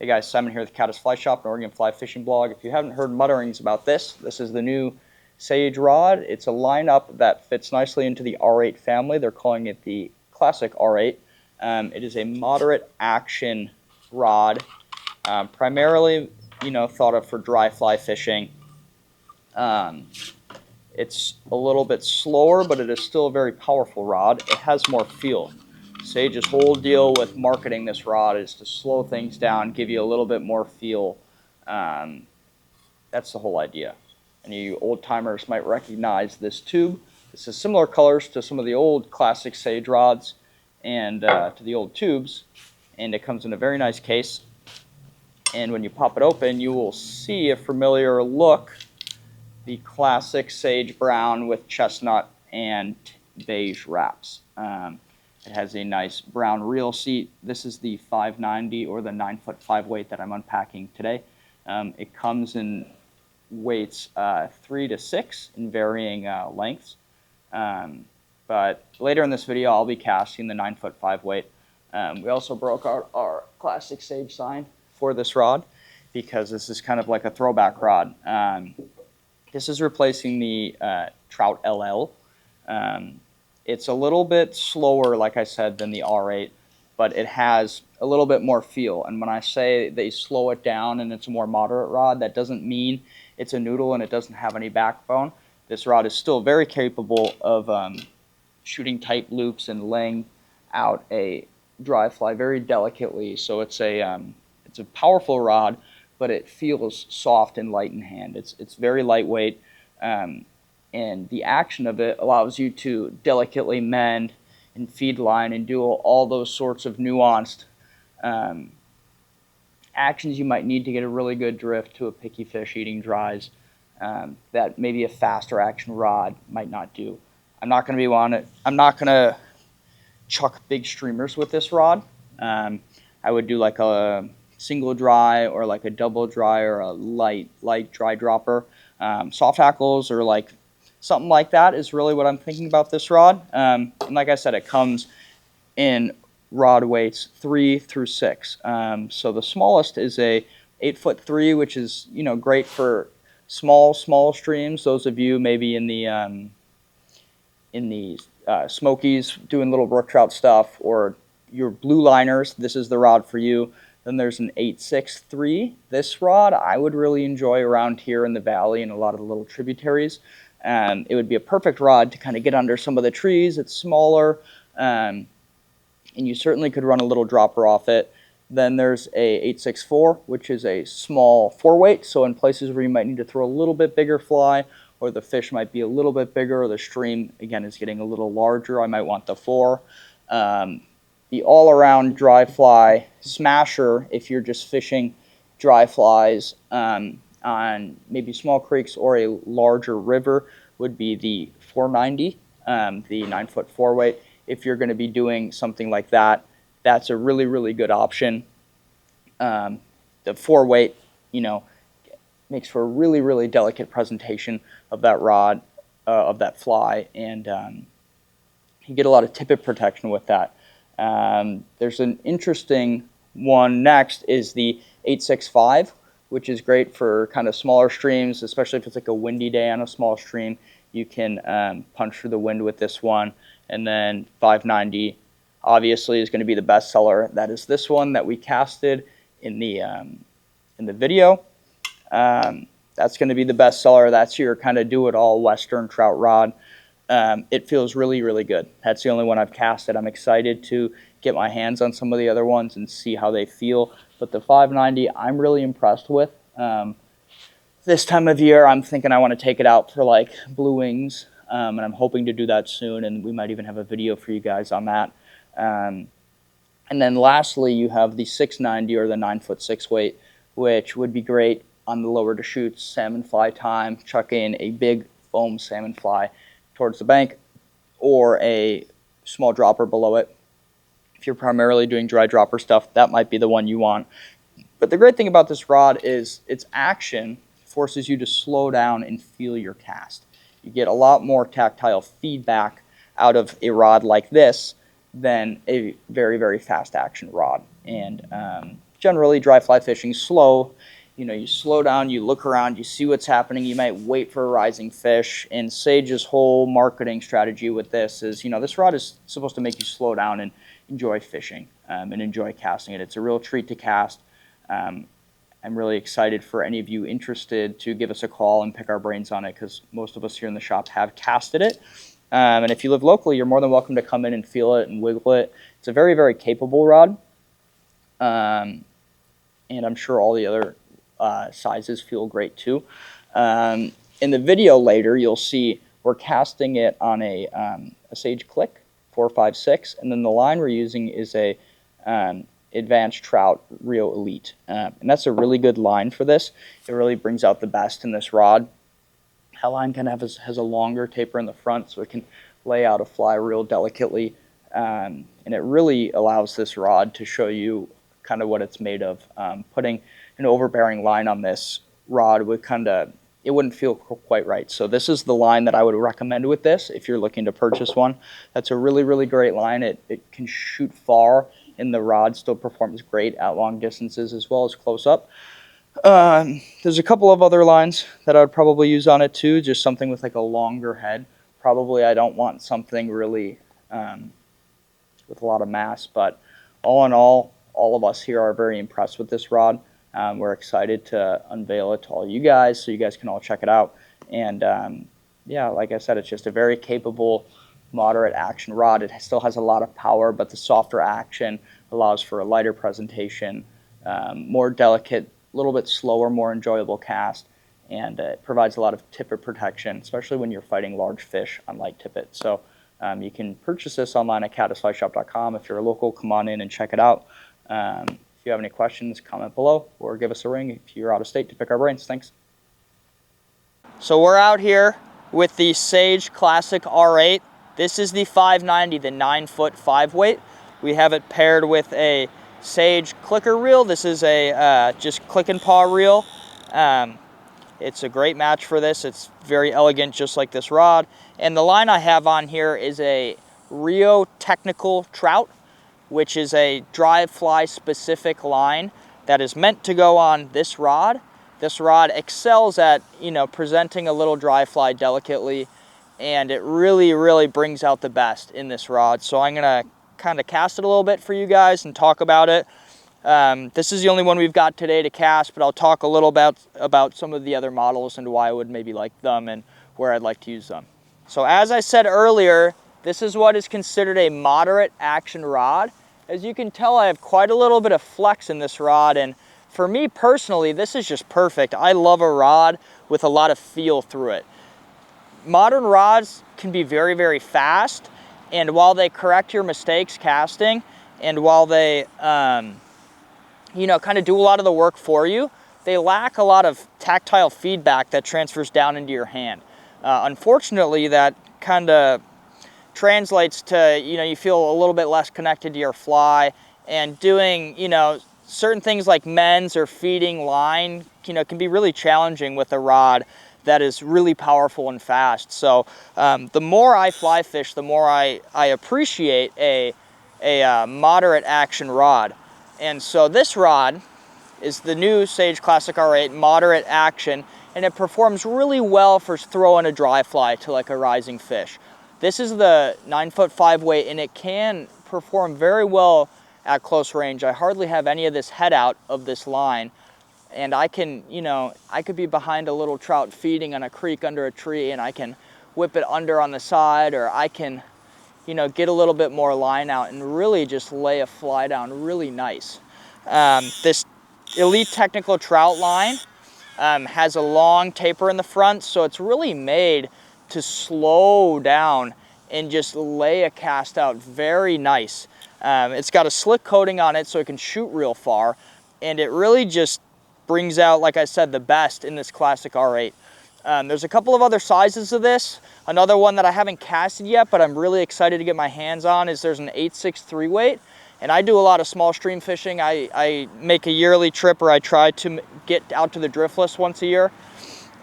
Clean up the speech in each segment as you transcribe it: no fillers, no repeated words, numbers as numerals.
Hey guys, Simon here with the Caddis Fly Shop, an Oregon fly fishing blog. If you haven't heard mutterings about this is the new Sage rod. It's a lineup that fits nicely into the R8 family. They're calling it the Classic R8. It is a moderate action rod, primarily, thought of for dry fly fishing. It's a little bit slower, but it is still a very powerful rod. It has more feel. Sage's whole deal with marketing this rod is to slow things down, give you a little bit more feel. That's the whole idea. And you old timers might recognize this tube. This is similar colors to some of the old classic Sage rods and to the old tubes. And it comes in a very nice case. And when you pop it open, you will see a familiar look. The classic Sage brown with chestnut and beige wraps. It has a nice brown reel seat. This is the 590 or the 9-foot 5 weight that I'm unpacking today. It comes in weights 3 to 6 in varying lengths. But later in this video, I'll be casting the 9-foot 5 weight. We also broke out our classic Sage sign for this rod because this is kind of like a throwback rod. This is replacing the Trout LL. It's a little bit slower, like I said, than the R8, but it has a little bit more feel. And when I say they slow it down and it's a more moderate rod, that doesn't mean it's a noodle and it doesn't have any backbone. This rod is still very capable of shooting tight loops and laying out a dry fly very delicately. So it's a powerful rod, but it feels soft and light in hand. It's very lightweight, and the action of it allows you to delicately mend and feed line and do all those sorts of nuanced actions you might need to get a really good drift to a picky fish eating dries that maybe a faster action rod might not do. I'm not going to chuck big streamers with this rod. I would do like a single dry or like a double dry or a light dry dropper. Soft hackles or like something like that is really what I'm thinking about this rod. And like I said, it comes in rod weights 3 through 6. So the smallest is a 8-foot 3, which is great for small streams. Those of you maybe in the Smokies doing little brook trout stuff, or your blue liners, this is the rod for you. Then there's an 8.63. This rod I would really enjoy around here in the valley and a lot of the little tributaries. It would be a perfect rod to kind of get under some of the trees. It's smaller, and you certainly could run a little dropper off it. Then there's a 8.64, which is a small 4 weight. So in places where you might need to throw a little bit bigger fly, or the fish might be a little bit bigger, or the stream again is getting a little larger, I might want the 4. The all-around dry fly smasher, if you're just fishing dry flies on maybe small creeks or a larger river, would be the 490, the 9-foot 4 weight. If you're going to be doing something like that, that's a really, really good option. The 4 weight, makes for a really, really delicate presentation of that rod, of that fly, and you get a lot of tippet protection with that. There's an interesting one next is the 8.65, which is great for kind of smaller streams, especially if it's like a windy day on a small stream. You can punch through the wind with this one. And then 590 obviously is going to be the best seller. That is this one that we casted in the video. That's going to be the best seller. That's your kind of do-it-all Western trout rod. It feels really, really good. That's the only one I've casted. I'm excited to get my hands on some of the other ones and see how they feel. But the 590, I'm really impressed with. This time of year, I'm thinking I want to take it out for like blue wings, and I'm hoping to do that soon, and we might even have a video for you guys on that. And then lastly, you have the 690 or the 9-foot 6 weight, which would be great on the lower Deschutes salmon fly time. Chuck in a big foam salmon fly towards the bank or a small dropper below it. If you're primarily doing dry dropper stuff, that might be the one you want. But the great thing about this rod is its action forces you to slow down and feel your cast. You get a lot more tactile feedback out of a rod like this than a very, very fast action rod. And generally dry fly fishing slow. You know, you slow down, you look around, you see what's happening, you might wait for a rising fish. And Sage's whole marketing strategy with this is, you know, this rod is supposed to make you slow down and enjoy fishing and enjoy casting it. It's a real treat to cast. I'm really excited for any of you interested to give us a call and pick our brains on it, because most of us here in the shop have casted it. And if you live locally, you're more than welcome to come in and feel it and wiggle it. It's a very, very capable rod. And I'm sure all the other sizes feel great too. In the video later, you'll see we're casting it on a Sage Click 456, and then the line we're using is a Advanced Trout Rio Elite, and that's a really good line for this. It really brings out the best in this rod. That line kind of has a longer taper in the front, so it can lay out a fly real delicately, and it really allows this rod to show you kind of what it's made of. Putting an overbearing line on this rod would it wouldn't feel quite right. So this is the line that I would recommend with this if you're looking to purchase one. That's a really, really great line. It can shoot far, and the rod still performs great at long distances as well as close up. There's a couple of other lines that I would probably use on it too, just something with like a longer head. Probably I don't want something really with a lot of mass, but all in all of us here are very impressed with this rod. We're excited to unveil it to all you guys so you guys can all check it out. And yeah, like I said, it's just a very capable, moderate action rod. It still has a lot of power, but the softer action allows for a lighter presentation, more delicate, a little bit slower, more enjoyable cast, and it provides a lot of tippet protection, especially when you're fighting large fish on light tippet. So you can purchase this online at caddisflyshop.com. If you're a local, come on in and check it out. If you have any questions, comment below or give us a ring if you're out of state to pick our brains. Thanks. So we're out here with the Sage Classic R8. This is the 590, the 9-foot 5-weight. We have it paired with a Sage clicker reel. This is a just click and paw reel. It's a great match for this. It's very elegant, just like this rod. And the line I have on here is a Rio Technical Trout, which is a dry fly specific line that is meant to go on this rod. This rod excels at, you know, presenting a little dry fly delicately, and it really, really brings out the best in this rod. So I'm gonna kind of cast it a little bit for you guys and talk about it. This is the only one we've got today to cast, but I'll talk a little about some of the other models and why I would maybe like them and where I'd like to use them. So as I said earlier, this is what is considered a moderate action rod. As you can tell, I have quite a little bit of flex in this rod, and for me personally, this is just perfect. I love a rod with a lot of feel through it. Modern rods can be very, very fast, and while they correct your mistakes casting, and while they you know, kind of do a lot of the work for you, they lack a lot of tactile feedback that transfers down into your hand. Unfortunately, that kind of translates to, you know, you feel a little bit less connected to your fly, and doing, you know, certain things like mends or feeding line, you know, can be really challenging with a rod that is really powerful and fast. So the more I fly fish, the more I appreciate a moderate action rod. And so this rod is the new Sage Classic R8 moderate action, and it performs really well for throwing a dry fly to like a rising fish. This is the 9-foot 5-weight, and it can perform very well at close range. I hardly have any of this head out of this line, and I can, you know, I could be behind a little trout feeding on a creek under a tree, and I can whip it under on the side, or I can, you know, get a little bit more line out and really just lay a fly down really nice. This Elite Technical Trout line has a long taper in the front, so it's really made to slow down and just lay a cast out very nice. It's got a slick coating on it so it can shoot real far, and it really just brings out, like I said, the best in this Classic R8. There's a couple of other sizes of this. Another one that I haven't casted yet, but I'm really excited to get my hands on, is there's an 8.6 3-weight. And I do a lot of small stream fishing. I make a yearly trip, or I try to get out to the driftless once a year.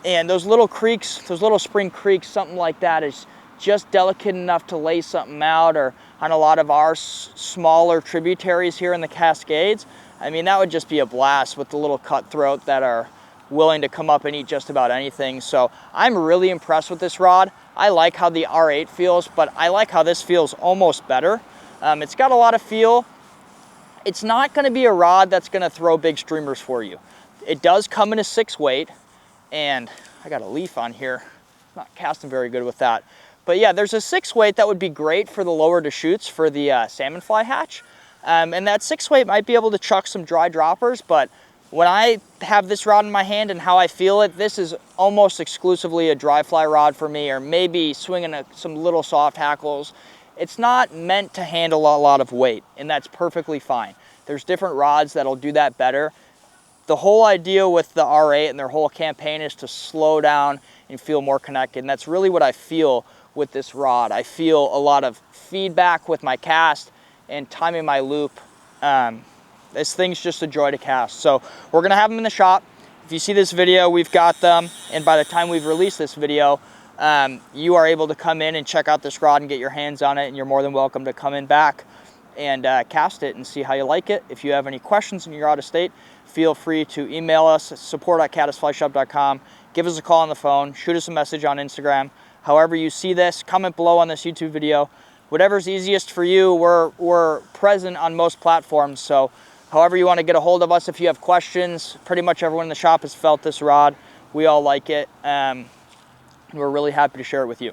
And those little creeks, those little spring creeks, something like that is just delicate enough to lay something out, or on a lot of our smaller tributaries here in the Cascades, I mean, that would just be a blast with the little cutthroat that are willing to come up and eat just about anything. So I'm really impressed with this rod. I like how the R8 feels, but I like how this feels almost better. It's got a lot of feel. It's not going to be a rod that's going to throw big streamers for you. It does come in a 6 weight, and I got a leaf on here. I'm not casting very good with that. But yeah, there's a 6 weight that would be great for the lower Deschutes for the salmon fly hatch. And that 6 weight might be able to chuck some dry droppers, but when I have this rod in my hand and how I feel it, this is almost exclusively a dry fly rod for me, or maybe swinging some little soft hackles. It's not meant to handle a lot of weight, and that's perfectly fine. There's different rods that'll do that better. The whole idea with the R8 and their whole campaign is to slow down and feel more connected, and that's really what I feel with this rod. I feel a lot of feedback with my cast and timing my loop. This thing's just a joy to cast. So we're gonna have them in the shop. If you see this video, we've got them, and by the time we've released this video, you are able to come in and check out this rod and get your hands on it, and you're more than welcome to come in back and cast it and see how you like it. If you have any questions and you're out of state, feel free to email us at support@caddisflyshop.com. Give us a call on the phone, shoot us a message on Instagram. However you see this, comment below on this YouTube video. Whatever's easiest for you, we're present on most platforms, so however you want to get a hold of us if you have questions. Pretty much everyone in the shop has felt this rod. We all like it, and we're really happy to share it with you.